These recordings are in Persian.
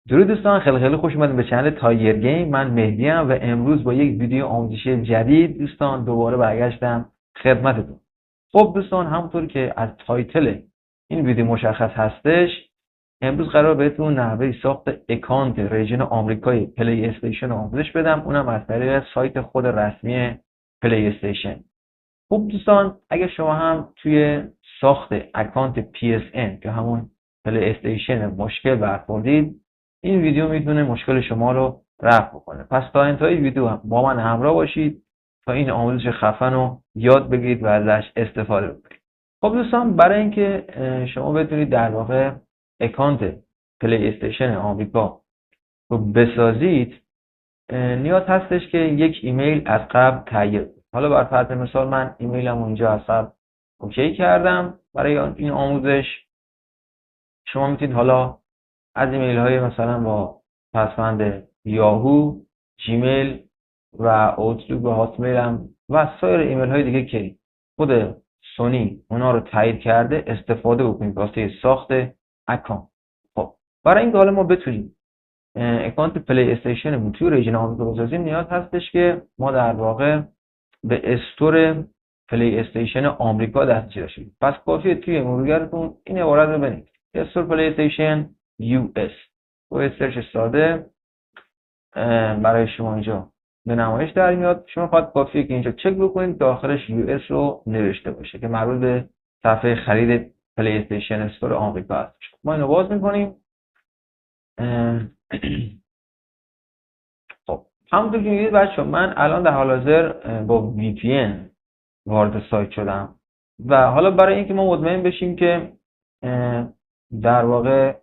درود دوستان، خیلی خوش اومدید به چنل تایگر گیم. من مهدی ام و امروز با یک ویدیو آموزشی جدید دوستان دوباره برگشتم خدمتتون. خب دوستان، همونطور که از تایتل این ویدیو مشخص هستش، امروز قرار بهتون نحوه ساخت اکانت ریژن آمریکای پلی استیشن آموزش بدم، اونم از طریق سایت خود رسمی پلی استیشن. خب دوستان، اگه شما هم توی ساخت اکانت PSN که همون پلی استیشن مشکل برخوردید، این ویدیو میتونه مشکل شما رو رفع بکنه. پس تا انتهای ویدیو هم با من همراه باشید تا این آموزش خفن رو یاد بگیرید و ازش استفاده بکنید. خب دوستان، برای اینکه شما بتونید در واقع اکانت پلی استیشن آمریکا رو بسازید، نیاز هستش که یک ایمیل از قبل تهیه کنید. حالا بر فرض مثال من ایمیلم اونجا از قبل اوکی کردم برای این آموزش. شما میتونید حالا از ایمیل های مثلا با پسوند یاهو، جیمیل و اوتلوک و هاتمیل هم و سایر ایمیل های دیگه که خود سونی اونا رو تایید کرده استفاده بکنید واسه ساخت اکانت. خب برای اینکه حالا ما بتونیم اکانت پلی استیشن توی ریژن آمریکا بسازیم، نیاز هستش که ما در واقع به استور پلی استیشن آمریکا دسترسی داشته باشیم. پس کافیه توی مرورگرتون این عبارت رو بنویسید: استور پلی استیشن US. با سرچ ساده برای شما اینجا به نمایش در میاد. شما فقط کافیه که اینجا چک بکنید داخلش US رو نوشته باشه که مربوط به صفحه خرید پلی استیشن استور آمریکا هست. ما اینو باز میکنیم. خب همونطور که می‌بینید بچه‌ها، من الان در حال حاضر با VPN وارد سایت شدم و حالا برای اینکه ما مطمئن بشیم که در واقع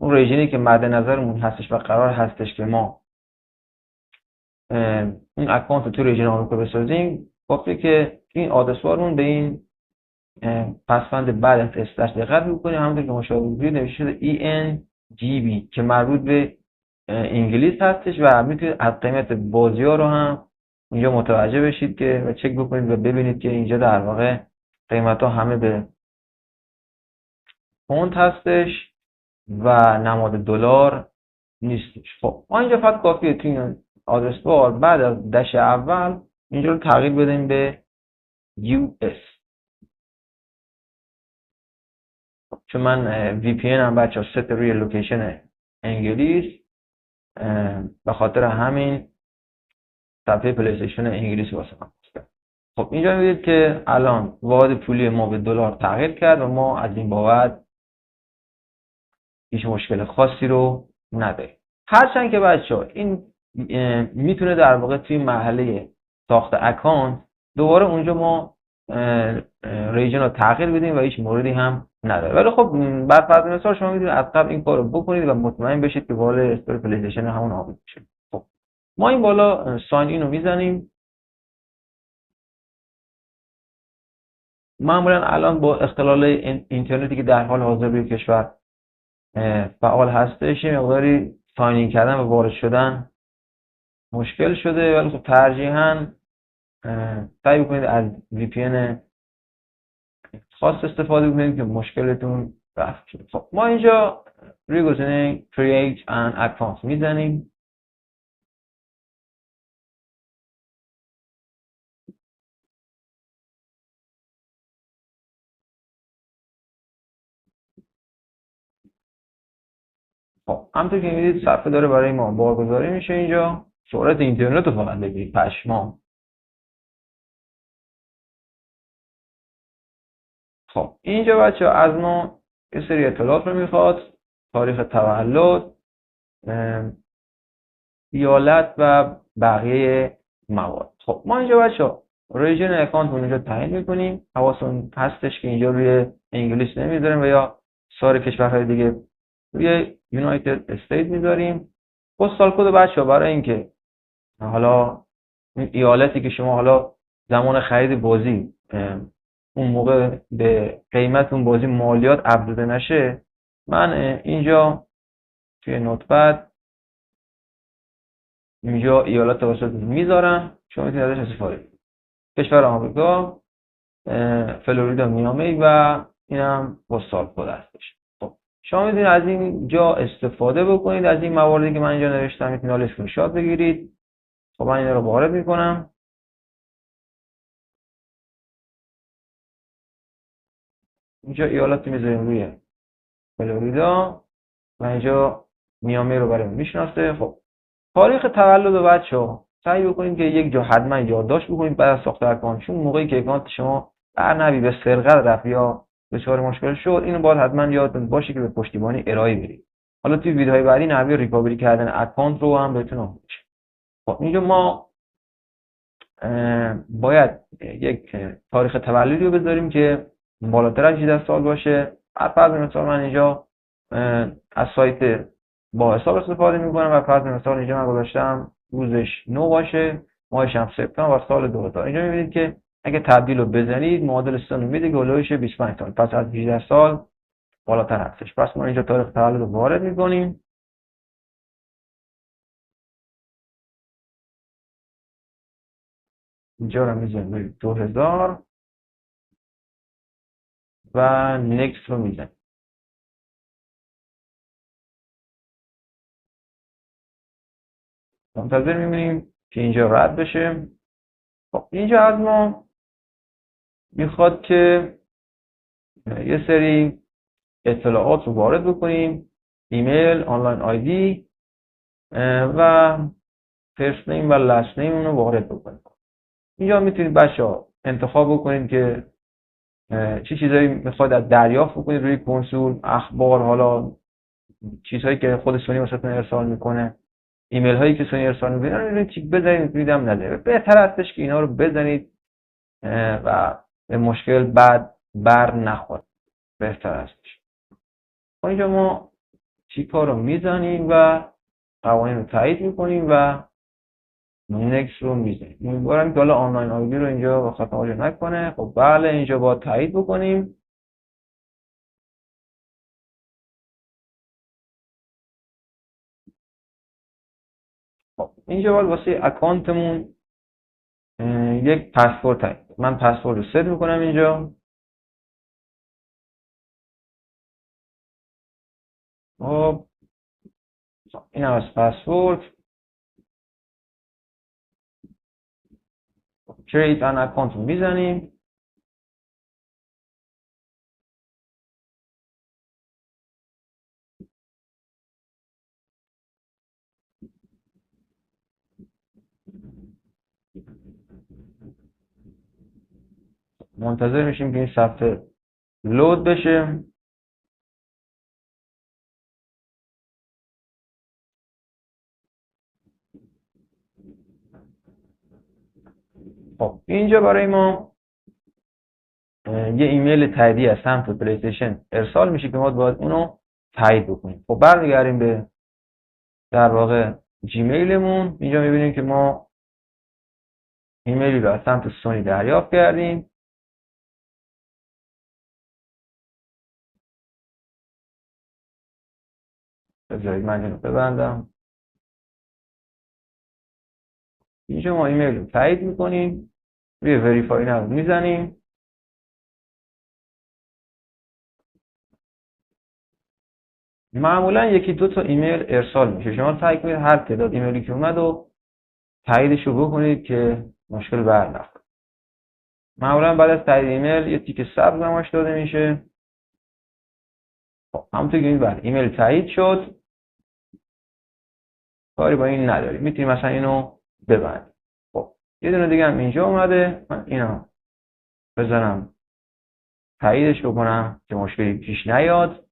اون ریژنی که مد نظرمون هستش و قرار هستش که ما این اکانت رو تو ریژن آمریکا بسازیم، کافیه که این آدرس بارمون به این پسوند بعد از اسلش دقت بکنیم. همونطور که مشاهده می‌کنید نوشته شده ENGB که مربوط به انگلیس هستش و میتونید از قیمت بازی‌ها رو هم اینجا متوجه بشید که و چک بکنید و ببینید که اینجا در واقع قیمت‌ها همه به پوند هستش و نماد دلار نیستش. خب ما اینجا فقط کافیه تو این آدرس بار بعد از دش اول اینجا رو تغییر بدیم به US. چون من VPN هم بچه‌ها ست روی لوکیشن انگلیس، به خاطر همین صفحه پلی استیشن انگلیس واسه من هست. خب اینجا می‌بینید که الان واحد پولی ما به دلار تغییر کرد و ما از این بابت هیچ مشکل خاصی رو نداریم. هرچند که بچه‌ها این میتونه در واقع توی مرحله ساخت اکانت دوباره اونجا ما ریژن رو تغییر بدیم و هیچ موردی هم نداره. ولی خب بر فرض مثال شما میتونید از قبل این کارو بکنید و مطمئن بشید که وارد استور پلی استیشن همون آمریکا بشید. خب ما این بالا ساین این رو میزنیم. معمولا الان با اختلال اینترنتی که در حال حاضر روی کشور فعال هستش، یه مقداری ساین این کردن و وارد شدن مشکل شده، ولی خب ترجیحاً سعی بکنید از VPN خاص استفاده بکنید که مشکلتون رفع شده. خب ما اینجا روی گزینه Create an Account میزنیم. خب همونطور که می‌بینید صفحه داره برای ما بارگذاری میشه. اینجا سرعت اینترنت رو فقط بگیرید، پشمام. خب اینجا بچه‌ها از ما یه سری اطلاعات رو میخواد: تاریخ تولد، ایالت و بقیه مواد. خب ما اینجا بچه‌ها ریژن اکانت رو اینجا تعیین میکنیم. حواستون هستش که اینجا روی انگلیس نمیذاریم و یا سایر کشورهای دیگه روی یونایتد استیت میذاریم. پستال کد بچه‌ها برای اینکه حالا این ایالتی که شما حالا زمان خرید بازی اون موقع به قیمت اون بازی مالیات افزوده نشه، من اینجا توی نوتپد اینجا ایالت واسطتون میذارم، شما میتونید ازش استفاده کنید. کشور آمریکا، فلوریدا میامی و اینم پستال کد هستش. خب شما میتونید از اینجا استفاده بکنید، از این مواردی که من اینجا نوشتم میتونید اسکرین شات بگیرید. خب من اینا رو وارد میکنم. اینجا ایالتی میذاریم روی فلوریدا و اینجا میامی رو برای میشناسه. خب تاریخ تولد بچه‌ها سعی بکنید که یک جا حتما یادداشت بکنید بعد از ساخت اکانت، چون موقعی که اکانت شما برنوی به سرقت رفت یا دچار مشکل شد، اینو باید حتما یادتون باشه که به پشتیبانی ارائه بدید. حالا توی ویدیوهای بعدی نحوه ریکاوری کردن اکانت رو هم بهتون آموزش میدم. خب اینجا ما باید یک تاریخ تولدی رو بذاریم که بالاتر از 18 سال باشه. فرض مثال من اینجا از سایت با حساب استفاده میکنم و فرض مثال اینجا من گذاشتم روزش 9 باشه، ماهش هم سپتامبر و سال 2000. اینجا میبینید که اگه تبدیل رو بزنید معادل سن رو میده که هولوش 25 سال، پس از 18 سال بالاتر هستش. پس ما اینجا تاریخ تولد رو وارد میکنیم. اینجا رو میذاریم 2000 و نکست رو میزنیم. منتظر میمونیم که اینجا رد بشه. خب اینجا از ما میخواد که یه سری اطلاعات رو وارد بکنیم، ایمیل، آنلاین آیدی و فرست نیم و لاست نیم رو وارد بکنیم. اینجا میتونید بچه‌ها انتخاب بکنید که چه چیزایی میخواید از دریافت بکنید روی کنسول، اخبار، حالا چیزهایی که خود سونی واسهتون ارسال میکنه، ایمیل هایی که سونی ارسال میکنه رو تیک بزنید، میتونید هم نذارید. بهتر هستش که اینا رو بزنید و به مشکل بعد بر نخورد، بهتر هستش. اینجا ما تیک ها رو میزنیم و قوانین رو تایید میکنیم و نکست رو میزنیم. امیدوارم که حالا آنلاین آیدی رو اینجا با خطا واژه نکنه. خب بله، اینجا باید تایید بکنیم. خب اینجا باید واسه اکانتمون یک پسورد تایید. من پسورد رو ست میکنم اینجا. خب این هم از پسورد. create an account رو میزنیم. منتظر میشیم که این صفحه لود بشه. خب اینجا برای ما یه ایمیل تاییدی از سمت پلی استیشن ارسال میشه که ما باید اونو تایید بکنیم. خب برمیگردیم به در واقع جیمیلمون. اینجا میبینیم که ما ایمیلی رو از سمت سونی دریافت کردیم. بذارید من اینو ببندم. اینجا ما ایمیل رو تایید میکنیم، روی وریفای ناو میزنیم. معمولا یکی دو تا ایمیل ارسال میشه. شما سعی کنید هر تعداد ایمیلی که اومد و تاییدش رو بکنید که مشکل بر نخوره. معمولا بعد از تایید ایمیل یه تیک سبز نمایش داده میشه. خب همونطور که این ایمیل تایید شد، کاری با این نداریم، میتونیم مثلا اینو ببندیم. خب یه دونه دیگه هم اینجا اومده، من اینو بزنم تاییدش بکنم که مشکلی پیش نیاد.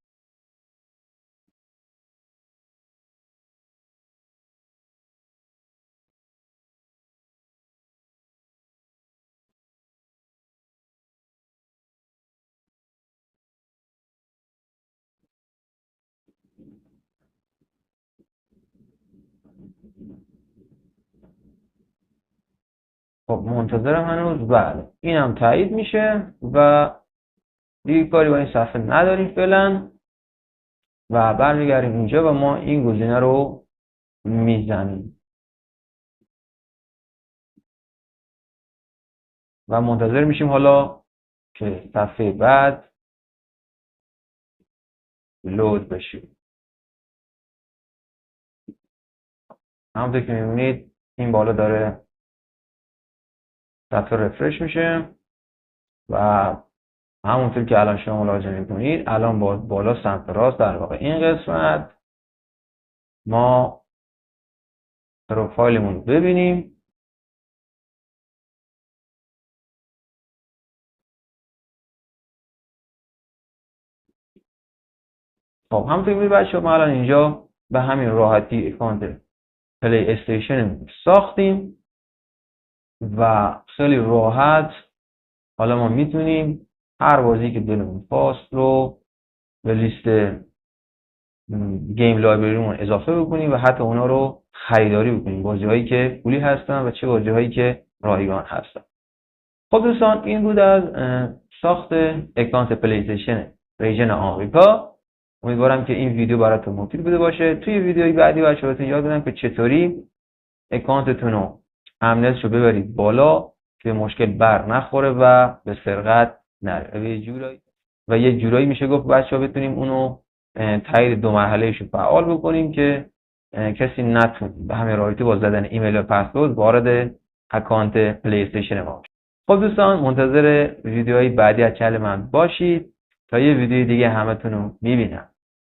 خب منتظرم هنوز. بله اینم تایید میشه و دیگه کاری با این صفحه نداریم فعلا و برمیگردیم اینجا و ما این گزینه رو میزنیم و منتظر میشیم حالا که صفحه بعد لود بشه. همونطور که میبینید این بالا داره صفحه رفرش میشه و همونطور که الان شما ملاحظه میکنید الان بالا سمت راست در واقع این قسمت ما پروفایلمون رو ببینیم. خب همونطور که میبینید بچه‌ها ما الان اینجا به همین راحتی اکانت پلی استیشن ساختیم و خیلی راحت حالا ما میتونیم هر بازی که دلمون خواست رو به لیست گیم لایبرریمون اضافه بکنیم و حتی اونا رو خریداری بکنیم، بازی هایی که پولی هستن و چه بازی هایی که رایگان هستن. خب دوستان این بود از ساخت اکانت پلی استیشن ریژن آمریکا. امیدوارم که این ویدیو براتون مفید بوده باشه. توی ویدیوی بعدی بچه‌ها بهتون یاد بدم که چطوری اکانتتون رو امنیتش رو ببرید بالا که مشکل بر نخوره و به سرقت نره و یه جورایی میشه گفت بچه‌ها بتونیم اونو تایید 2 مرحله‌ایش رو فعال بکنیم که کسی نتونه به همین راحتی با زدن ایمیل و پسورد وارد اکانت پلی استیشن ما بشه. خب دوستان منتظر ویدیوهای بعدی از چنل من باشید تا یه ویدیوی دیگه همتون رو میبینم.